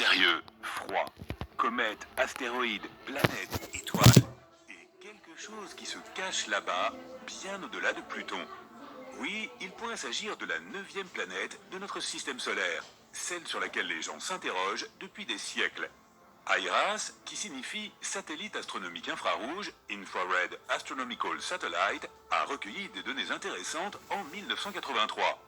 mystérieux, froid, comètes, astéroïdes, planètes, étoiles, et quelque chose qui se cache là-bas, bien au-delà de Pluton. Oui, il pourrait s'agir de la 9e planète de notre système solaire, celle sur laquelle les gens s'interrogent depuis des siècles. IRAS, qui signifie satellite astronomique infrarouge, Infrared Astronomical Satellite, a recueilli des données intéressantes en 1983.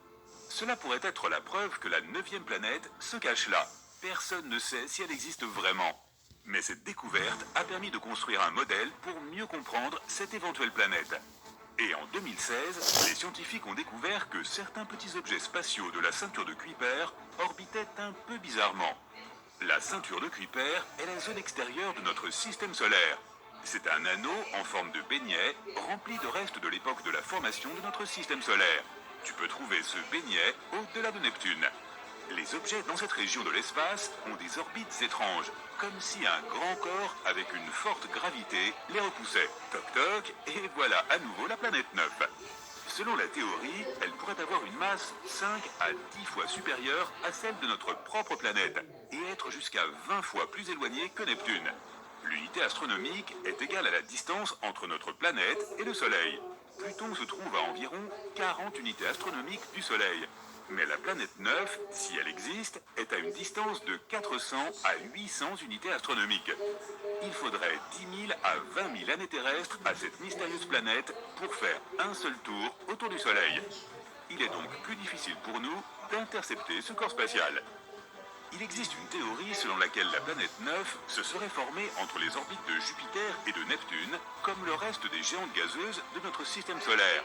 Cela pourrait être la preuve que la 9e planète se cache là. Personne ne sait si elle existe vraiment. Mais cette découverte a permis de construire un modèle pour mieux comprendre cette éventuelle planète. Et en 2016, les scientifiques ont découvert que certains petits objets spatiaux de la ceinture de Kuiper orbitaient un peu bizarrement. La ceinture de Kuiper est la zone extérieure de notre système solaire. C'est un anneau en forme de beignet rempli de restes de l'époque de la formation de notre système solaire. Tu peux trouver ce beignet au-delà de Neptune. Les objets dans cette région de l'espace ont des orbites étranges, comme si un grand corps avec une forte gravité les repoussait. Toc toc, et voilà à nouveau la planète 9. Selon la théorie, elle pourrait avoir une masse 5 à 10 fois supérieure à celle de notre propre planète, et être jusqu'à 20 fois plus éloignée que Neptune. L'unité astronomique est égale à la distance entre notre planète et le Soleil. Pluton se trouve à environ 40 unités astronomiques du Soleil. Mais la planète 9, si elle existe, est à une distance de 400 à 800 unités astronomiques. Il faudrait 10 000 à 20 000 années terrestres à cette mystérieuse planète pour faire un seul tour autour du Soleil. Il est donc plus difficile pour nous d'intercepter ce corps spatial. Il existe une théorie selon laquelle la planète 9 se serait formée entre les orbites de Jupiter et de Neptune, comme le reste des géantes gazeuses de notre système solaire.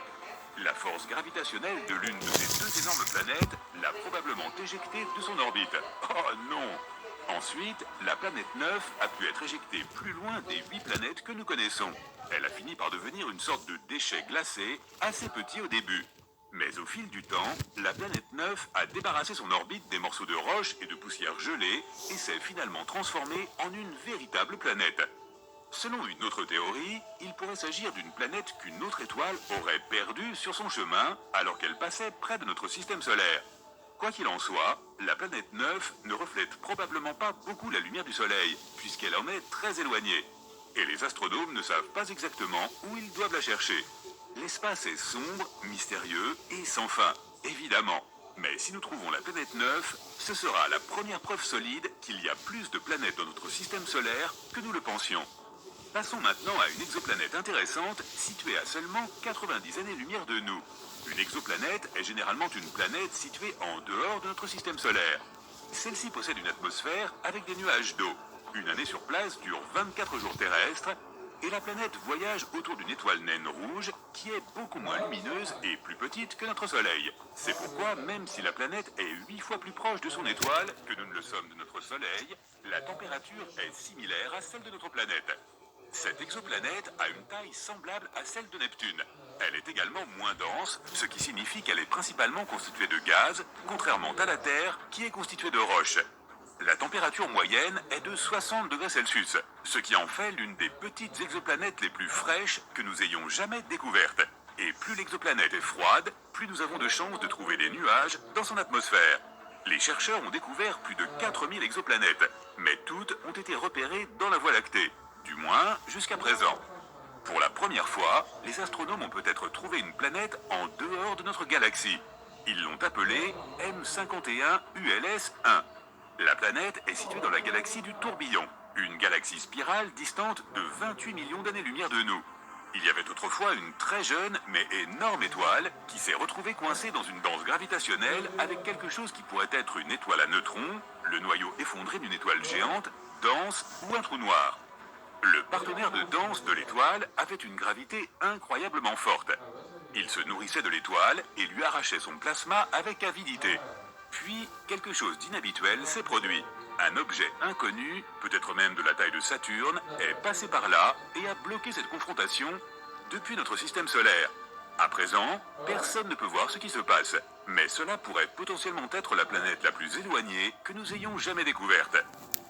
La force gravitationnelle de l'une de ces deux énormes planètes l'a probablement éjectée de son orbite. Oh non! Ensuite, la planète 9 a pu être éjectée plus loin des 8 planètes que nous connaissons. Elle a fini par devenir une sorte de déchet glacé, assez petit au début. Mais au fil du temps, la planète 9 a débarrassé son orbite des morceaux de roche et de poussière gelée et s'est finalement transformée en une véritable planète. Selon une autre théorie, il pourrait s'agir d'une planète qu'une autre étoile aurait perdue sur son chemin alors qu'elle passait près de notre système solaire. Quoi qu'il en soit, la planète 9 ne reflète probablement pas beaucoup la lumière du Soleil, puisqu'elle en est très éloignée. Et les astronomes ne savent pas exactement où ils doivent la chercher. L'espace est sombre, mystérieux et sans fin, évidemment. Mais si nous trouvons la planète 9, ce sera la première preuve solide qu'il y a plus de planètes dans notre système solaire que nous le pensions. Passons maintenant à une exoplanète intéressante située à seulement 90 années-lumière de nous. Une exoplanète est généralement une planète située en dehors de notre système solaire. Celle-ci possède une atmosphère avec des nuages d'eau. Une année sur place dure 24 jours terrestres et la planète voyage autour d'une étoile naine rouge qui est beaucoup moins lumineuse et plus petite que notre Soleil. C'est pourquoi, même si la planète est 8 fois plus proche de son étoile que nous ne le sommes de notre Soleil, la température est similaire à celle de notre planète. Cette exoplanète a une taille semblable à celle de Neptune. Elle est également moins dense, ce qui signifie qu'elle est principalement constituée de gaz, contrairement à la Terre qui est constituée de roches. La température moyenne est de 60 degrés Celsius, ce qui en fait l'une des petites exoplanètes les plus fraîches que nous ayons jamais découvertes. Et plus l'exoplanète est froide, plus nous avons de chances de trouver des nuages dans son atmosphère. Les chercheurs ont découvert plus de 4000 exoplanètes, mais toutes ont été repérées dans la Voie lactée, du moins jusqu'à présent. Pour la première fois, les astronomes ont peut-être trouvé une planète en dehors de notre galaxie. Ils l'ont appelée M51 ULS-1. La planète est située dans la galaxie du Tourbillon, une galaxie spirale distante de 28 millions d'années-lumière de nous. Il y avait autrefois une très jeune mais énorme étoile qui s'est retrouvée coincée dans une danse gravitationnelle avec quelque chose qui pourrait être une étoile à neutrons, le noyau effondré d'une étoile géante, dense ou un trou noir. Le partenaire de danse de l'étoile avait une gravité incroyablement forte. Il se nourrissait de l'étoile et lui arrachait son plasma avec avidité. Puis, quelque chose d'inhabituel s'est produit. Un objet inconnu, peut-être même de la taille de Saturne, est passé par là et a bloqué cette confrontation depuis notre système solaire. À présent, personne ne peut voir ce qui se passe, mais cela pourrait potentiellement être la planète la plus éloignée que nous ayons jamais découverte.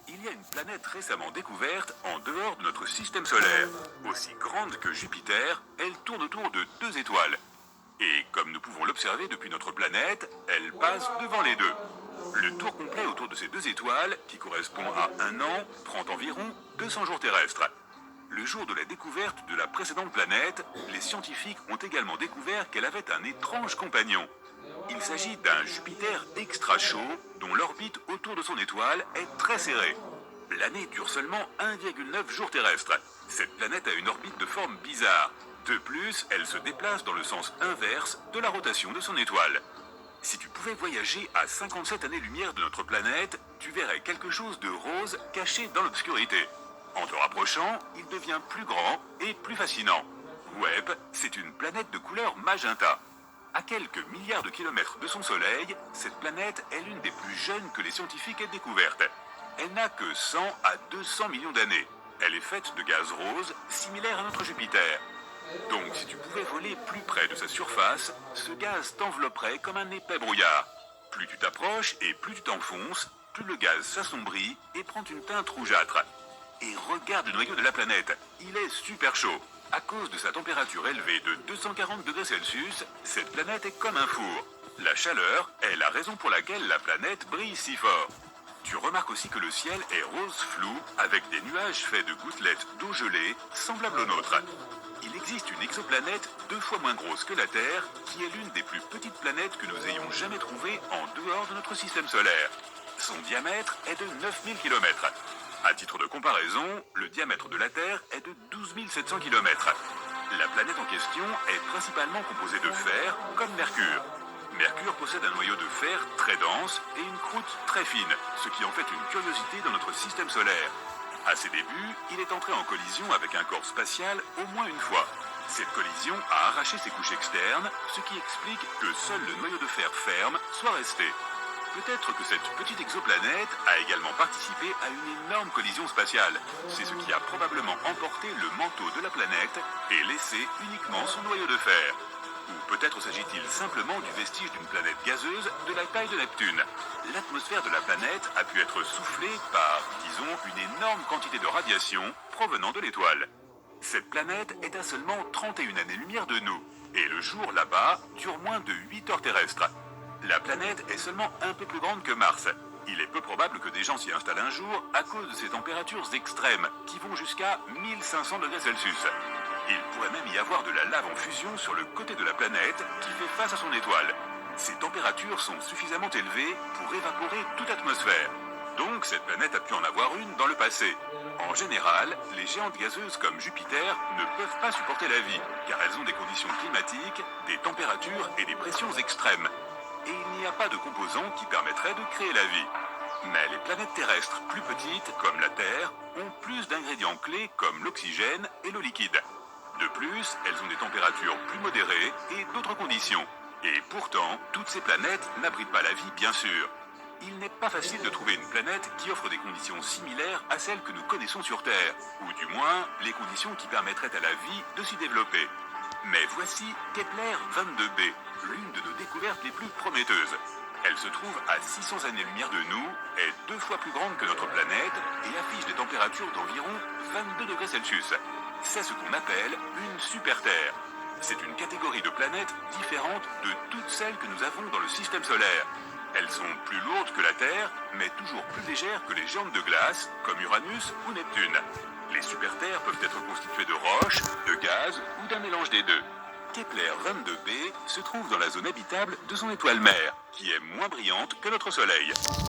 Il y a une planète récemment découverte en dehors de notre système solaire. Aussi grande que Jupiter, elle tourne autour de 2 étoiles. Et comme nous pouvons l'observer depuis notre planète, elle passe devant les deux. Le tour complet autour de ces deux étoiles, qui correspond à un an, prend environ 200 jours terrestres. Le jour de la découverte de la précédente planète, les scientifiques ont également découvert qu'elle avait un étrange compagnon. Il s'agit d'un Jupiter extra chaud, dont l'orbite autour de son étoile est très serrée. L'année dure seulement 1,9 jours terrestres. Cette planète a une orbite de forme bizarre. De plus, elle se déplace dans le sens inverse de la rotation de son étoile. Si tu pouvais voyager à 57 années-lumière de notre planète, tu verrais quelque chose de rose caché dans l'obscurité. En te rapprochant, il devient plus grand et plus fascinant. Webb, c'est une planète de couleur magenta. À quelques milliards de kilomètres de son Soleil, cette planète est l'une des plus jeunes que les scientifiques aient découvertes. Elle n'a que 100 à 200 millions d'années. Elle est faite de gaz rose, similaire à notre Jupiter. Donc, si tu pouvais voler plus près de sa surface, ce gaz t'envelopperait comme un épais brouillard. Plus tu t'approches et plus tu t'enfonces, plus le gaz s'assombrit et prend une teinte rougeâtre. Et regarde le noyau de la planète, il est super chaud. À cause de sa température élevée de 240 degrés Celsius, cette planète est comme un four. La chaleur est la raison pour laquelle la planète brille si fort. Tu remarques aussi que le ciel est rose flou, avec des nuages faits de gouttelettes d'eau gelée, semblables aux nôtres. Il existe une exoplanète 2 fois moins grosse que la Terre, qui est l'une des plus petites planètes que nous ayons jamais trouvées en dehors de notre système solaire. Son diamètre est de 9000 km. À titre de comparaison, le diamètre de la Terre est de 12 700 km. La planète en question est principalement composée de fer, comme Mercure. Mercure possède un noyau de fer très dense et une croûte très fine, ce qui en fait une curiosité dans notre système solaire. À ses débuts, il est entré en collision avec un corps spatial au moins une fois. Cette collision a arraché ses couches externes, ce qui explique que seul le noyau de fer ferme soit resté. Peut-être que cette petite exoplanète a également participé à une énorme collision spatiale. C'est ce qui a probablement emporté le manteau de la planète et laissé uniquement son noyau de fer. Ou peut-être s'agit-il simplement du vestige d'une planète gazeuse de la taille de Neptune. L'atmosphère de la planète a pu être soufflée par, disons, une énorme quantité de radiation provenant de l'étoile. Cette planète est à seulement 31 années-lumière de nous, et le jour là-bas dure moins de 8 heures terrestres. La planète est seulement un peu plus grande que Mars. Il est peu probable que des gens s'y installent un jour à cause de ces températures extrêmes qui vont jusqu'à 1500 degrés Celsius. Il pourrait même y avoir de la lave en fusion sur le côté de la planète qui fait face à son étoile. Ces températures sont suffisamment élevées pour évaporer toute atmosphère. Donc cette planète a pu en avoir une dans le passé. En général, les géantes gazeuses comme Jupiter ne peuvent pas supporter la vie, car elles ont des conditions climatiques, des températures et des pressions extrêmes. Et il n'y a pas de composants qui permettraient de créer la vie. Mais les planètes terrestres plus petites, comme la Terre, ont plus d'ingrédients clés comme l'oxygène et le liquide. De plus, elles ont des températures plus modérées et d'autres conditions. Et pourtant, toutes ces planètes n'abritent pas la vie, bien sûr. Il n'est pas facile de trouver une planète qui offre des conditions similaires à celles que nous connaissons sur Terre, ou du moins les conditions qui permettraient à la vie de s'y développer. Mais voici Kepler 22b, l'une de nos découvertes les plus prometteuses. Elle se trouve à 600 années-lumière de nous, est 2 fois plus grande que notre planète et affiche des températures d'environ 22 degrés Celsius. C'est ce qu'on appelle une super-Terre. C'est une catégorie de planètes différente de toutes celles que nous avons dans le système solaire. Elles sont plus lourdes que la Terre, mais toujours plus légères que les géantes de glace, comme Uranus ou Neptune. Les super-Terres peuvent être constituées de roches, de gaz ou d'un mélange des deux. Kepler 22b se trouve dans la zone habitable de son étoile mère, qui est moins brillante que notre Soleil.